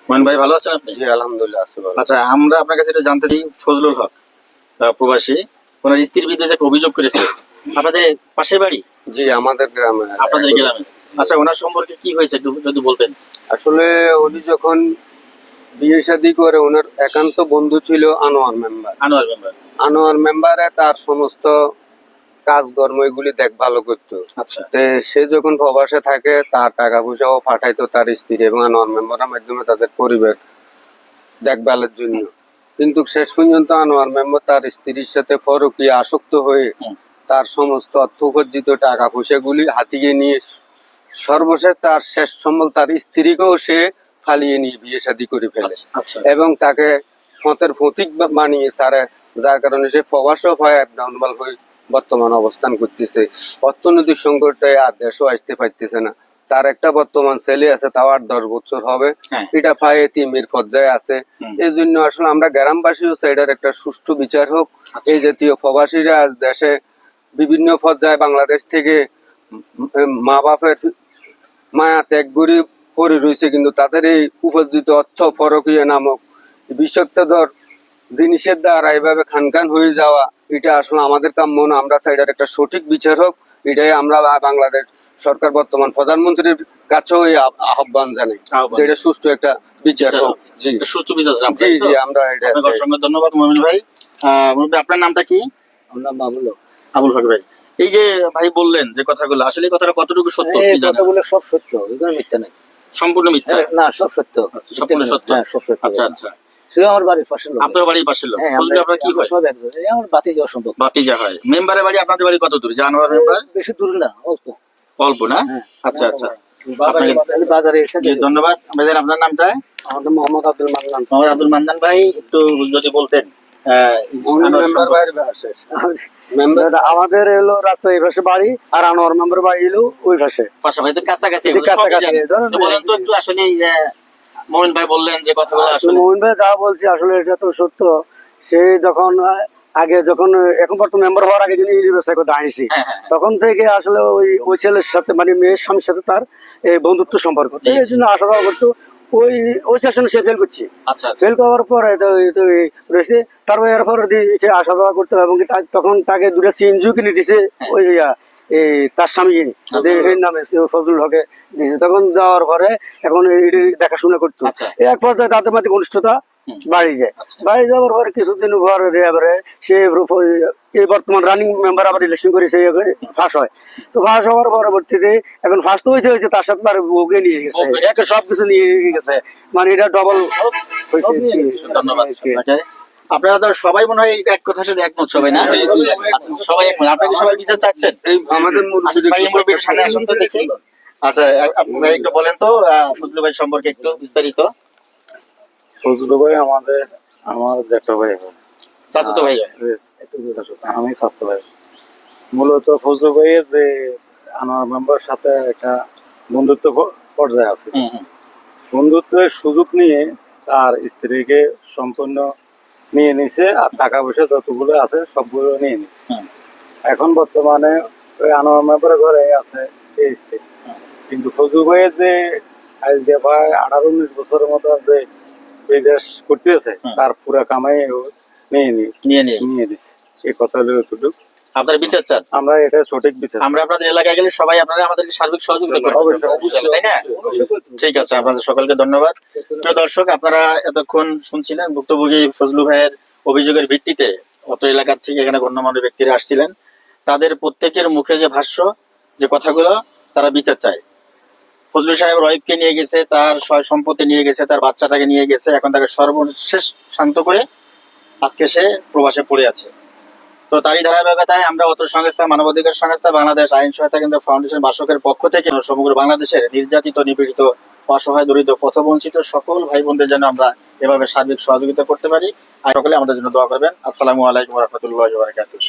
মোহন ভাই ভালো আছেন আপনি? জি আলহামদুলিল্লাহ আছি ভালো। আচ্ছা, আমরা আপনার কাছে একটু জানতে চাই, ফজলুল হক প্রবাসী, ওনার স্ত্রীর বিরুদ্ধে যে অভিযোগ করেছে, আপনাদের পাশের বাড়ি? জি আমাদের গ্রামে। আপনাদের গ্রামে? আচ্ছা, ওনার সম্পর্কে কি হয়েছে একটু যদি বলতেন। আসলে উনি যখন বিয়ে শাদী করে ওনার একান্ত বন্ধু ছিল আনোয়ার মেম্বার। আনোয়ার মেম্বার? আনোয়ার মেম্বারে তার সমস্ত কাজকর্ম এগুলি দেখভাল করতো। আচ্ছা। সে যখন প্রবাসে থাকে তার টাকা পয়সাও পাঠাইতো তার স্ত্রী এবং আনোয়ার মেম্বারের মাধ্যমে তাদের পরিবার দেখভালের জন্য। কিন্তু শেষ পর্যন্ত আনোয়ার মেম্বার তার স্ত্রীর সাথে পরকীয়া আসক্ত হয়ে তার সমস্ত অর্থ উপার্জিত টাকা পয়সাগুলি হাতিয়ে নিয়ে সর্বশেষ তার শেষ সম্বল তার স্ত্রীকেও সে ফালিয়ে নিয়ে বিয়ে শাদী করে ফেলে। আচ্ছা। এবং তাকে ফতের ফতিক বানিয়ে সারে, যার কারণে সে প্রবাসও হয় ডাউনবাল হয়ে বর্তমান অবস্থান করতেছে। অর্থনৈতিক সংকটে আর দেশও আসতে পারতেছে না। তার একটা বর্তমান ছেলে আছে, তাও 8-10 বছর হবে। এটা পায়ে তিমির পর্যায়ে আছে। এই জন্য আসলে আমরা গ্রামবাসীও সাইডের একটা সুষ্ঠু বিচার হোক। এই জাতীয় প্রবাসীরা আজ দেশে বিভিন্ন পর্যায়ে বাংলাদেশ থেকে মা বাপের মায়া ত্যাগ করে পড়ে রয়েছে, কিন্তু তাদের এই উপার্জিত অর্থ পরকীয়া নামক বিষাক্তধর জিনিসের দ্বারা এইভাবে খানখান হয়ে যাওয়া, এটা আসলে আমাদের কাম্য না। আমরা চাইটার একটা সঠিক বিচার হোক, এটাই আমরা বাংলাদেশ সরকার বর্তমান প্রধানমন্ত্রীর কাছেও এই আহ্বান জানাই, যেটা সুষ্ঠু একটা বিচার হোক। জি সুষ্ঠু বিচার। জি জি আমরা এটা। অসংখ্য ধন্যবাদ মোমিন ভাই। আপনার নামটা কি? আমার নাম বাবুল হক। আবুল হক ভাই, এই যে ভাই বললেন যে কথাগুলো, আসলে কথাটা কতটুকু সত্য? কথাগুলো সব সত্য, এগুলো মিথ্যা নাই। সম্পূর্ণ মিথ্যা? না, সব সত্য। সম্পূর্ণ সত্য? হ্যাঁ, সব সত্য। আচ্ছা আচ্ছা। সে আমার বাড়ির পাশের লোক। আপনার বাড়ির পাশের লোক? আপনার কি হয়? সব এক জায়গায়। আমার বাতিজা সম্পর্ক। বাতিজা হয়। মেম্বারের বাড়ি আপনাদের বাড়ি কত দূর? জানোয়ার মেম্বার? বেশি দূর না, অল্প। অল্প না? আচ্ছা আচ্ছা। বাজারে এসে। ধন্যবাদ ভাইজান। আপনার নামটা? আমার নাম মোহাম্মদ আব্দুল মান্নান। মোহাম্মদ আব্দুল মান্নান ভাই, একটু যদি বলতেন। আমাদের এলো রাস্তা এই পাশে বাড়ি, আর আনোয়ার মেম্বার বাড়ি এলো ওই পাশে, পাশাপাশি কাছাকাছি। বলেন তো একটু, আসলে মোমিন ভাই বললেন যে কথাগুলো, আসলে মোমিন ভাই যা বলছি আসলে এটা তো সত্য। সে যখন আগে যখন এখন বর্তমান মেম্বার হওয়ার আগে যিনি ব্যবসায় করতে আইসি, তখন থেকে আসলে ওই ছেলের সাথে মানে মেয়ের স্বামীর সাথে তার বন্ধুত্ব সম্পর্ক, এই জন্য আসা যাওয়া করতো। ওই সেশনে সে ফেল করছে। ফেল করার পরে রয়েছে, তারপরে এরপর সে আসা যাওয়া করতে, এবং তখন তাকে দুটো সিএনজিও কিনে দিছে ওই তার স্বামী, যে নামে ফজলুল হকে দিয়েছে। তখন যাওয়ার পরে এখন দেখাশোনা করতো। এক পর্যায়ে তাদের মধ্যে ঘনিষ্ঠতা বাড়ি যায়। বাড়ি যাওয়ার পরে কিছুদিন পরে এবারে সে এই বর্তমান রানিং মেম্বার আবার ইলেকশন করে সে ফাঁস হয়। তো ফাঁস হওয়ার পরবর্তীতে এখন ফাঁস তো হয়েছে তার সাথে তার বউকে নিয়ে গেছে, সবকিছু নিয়ে গেছে, মানে এটা ডবল হয়েছে। ধন্যবাদ। আপনারা তো সবাই মনে হয় এক কথার সাথে একমত, সবাই না? সবাই একমত। আপনারা কি সবাই বিচার চাচ্ছেন? আমাদের মুরব্বীর সামনে আসুন তো দেখি। আচ্ছা, আপনি একটু বলেন তো ফজলু ভাই সম্পর্কে একটু বিস্তারিত। ফজলু ভাই আমার জ্যাঠা ভাই, চাচাতো ভাই? আমি চাচাতো ভাই। মূলত ফজলু ভাইয়ের যে আনোয়ার মেম্বার সাথে একটা বন্ধুত্ব পর্যায়ে আছে, বন্ধুত্বের সুযোগ নিয়ে তার স্ত্রীকে সম্পূর্ণ নিয়ে নিছে, আর টাকা পয়সা যতগুলো আছে সবগুলো নিয়ে নিছে। এখন বর্তমানে ওই আনোয়ার মেম্বারের ঘরে আছে এই স্ত্রী, কিন্তু ফজলু ভাইয়ের যে আজকে প্রায় 18-19 বছরের মতো যে বিদেশ করতেছে, তার পুরো কামাই নিয়ে নিচ্ছে। এই কথা হলো এতটুকু। আপনার বিচার চান? আমরা এটা সঠিক বিচার। আমরা আপনাদের এলাকায় গেলে সবাই আপনারা আমাদেরকে সার্বিক সহযোগিতা করবেন, তাই না? ঠিক আছে, আপনাদের সকলকে ধন্যবাদ। প্রিয় দর্শক, আপনারা এতক্ষণ শুনছিলেন ভুক্তভোগী ফজলু ভাইয়ের অভিযোগের ভিত্তিতে অত্র এলাকা থেকে এখানে গণ্যমান্য ব্যক্তিরা আসছিলেন। তাদের প্রত্যেকের মুখে যে ভাষ্য, যে কথাগুলো, তারা বিচার চায়। ফজলু সাহেব রহিবকে নিয়ে গেছে, তার সয় সম্পত্তি নিয়ে গেছে, তার বাচ্চাটাকে নিয়ে গেছে, এখন তাকে সর্বশেষ শান্ত করে আজকে সে প্রবাসে পড়ে আছে। তো তারই ধারাবাহিকতায় আমরা অত্র সংস্থা, মানবাধিকার সংস্থা, বাংলাদেশ আইন সহায়তা কেন্দ্র ফাউন্ডেশন বাসকের পক্ষ থেকে সমগ্র বাংলাদেশের নির্যাতিত, নিপীড়িত, অসহায়, দরিদ্র, পথবঞ্চিত সকল ভাই বোনদের যেন আমরা এভাবে সার্বিক সহযোগিতা করতে পারি, আর সকলে আমাদের জন্য দোয়া করবেন। আসসালামু আলাইকুম ওয়া রাহমাতুল্লাহি ওয়া বারাকাতুহু।